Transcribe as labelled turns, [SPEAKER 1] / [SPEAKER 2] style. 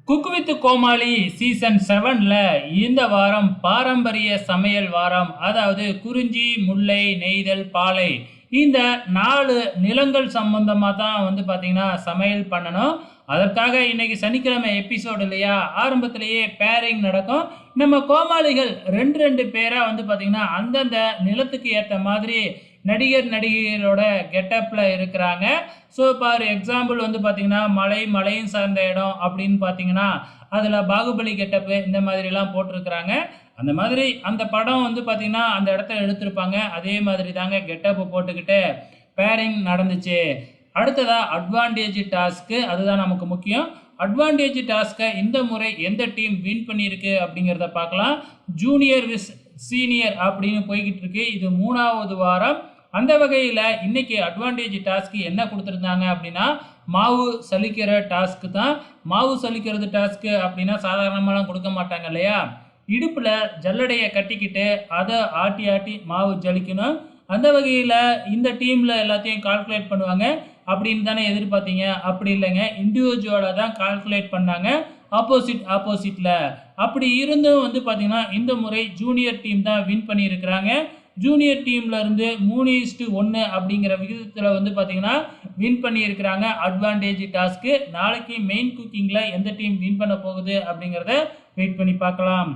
[SPEAKER 1] Cook with Comali season 7ல இந்த வாரம் பாரம்பரிய சமையல் வாரம். அதாவது குறிஞ்சி, முல்லை, நெய்தல், பாலை இந்த 4 நிலங்கள் சம்பந்தமா தான் பார்த்தீங்கன்னா, சமையல் பண்ணணும். அதற்காக இன்னைக்கு சனிக்கிழமை எபிசோடு இல்லையா? ஆரம்பத்திலேயே பேரிங் நடக்கும். நம்ம கோமாளிகள் 2 பேரா பார்த்தீங்கன்னா, அந்தந்த நிலத்துக்கு ஏத்த மாதிரி நடிகர், நடிகைகளோட கெட்டப்ல இருக்கிறாங்க. ஸோ ஃபார் எக்ஸாம்பிள் பார்த்தீங்கன்னா, மலையும் சார்ந்த இடம் அப்படின்னு பார்த்தீங்கன்னா, அதில பாகுபலி கெட்டப்பு இந்த மாதிரிலாம் போட்டிருக்கிறாங்க. அந்த மாதிரி அந்த படம் பார்த்தீங்கன்னா, அந்த இடத்துல எடுத்திருப்பாங்க. அதே மாதிரி தாங்க கெட்டப்பு போட்டுக்கிட்டு பேரிங் நடந்துச்சு. அடுத்ததா அட்வான்டேஜ் டாஸ்க்கு அதுதான் நமக்கு முக்கியம். அட்வான்டேஜ் டாஸ்க்கை இந்த முறை எந்த டீம் வின் பண்ணியிருக்கு அப்படிங்கிறத பார்க்கலாம். ஜூனியர் விஸ் சீனியர் அப்படின்னு போய்கிட்டு இருக்கு. இது 3வது வாரம். அந்த வகையில் இன்னைக்கு அட்வான்டேஜ் டாஸ்க்கு என்ன கொடுத்துருந்தாங்க அப்படின்னா, மாவு சலிக்கிற டாஸ்க்கு தான். மாவு சலிக்கிறது டாஸ்க்கு அப்படின்னா சாதாரணமாலாம் கொடுக்க மாட்டாங்க இல்லையா? இடுப்பில் ஜல்லடையை கட்டிக்கிட்டு அதை ஆட்டி ஆட்டி மாவு ஜலிக்கணும். அந்த வகையில் இந்த டீமில் எல்லாத்தையும் கால்குலேட் பண்ணுவாங்க அப்படின்னு தானே எதிர்பார்த்தீங்க. அப்படி இல்லைங்க, இண்டிவிஜுவலாக தான் கால்குலேட் பண்ணாங்க ஆப்போசிட்டில். அப்படி இருந்தும் பார்த்தீங்கன்னா, இந்த முறை ஜூனியர் டீம் தான் வின் பண்ணியிருக்கிறாங்க. ஜூனியர் டீம்ல இருந்து 3:1 அப்படிங்கிற விகிதத்தில் பார்த்தீங்கன்னா வின் பண்ணியிருக்கிறாங்க அட்வான்டேஜ் டாஸ்க்கு. நாளைக்கு மெயின் குக்கிங்கில் எந்த டீம் வின் பண்ண போகுது அப்படிங்கிறத வெயிட் பண்ணி பார்க்கலாம்.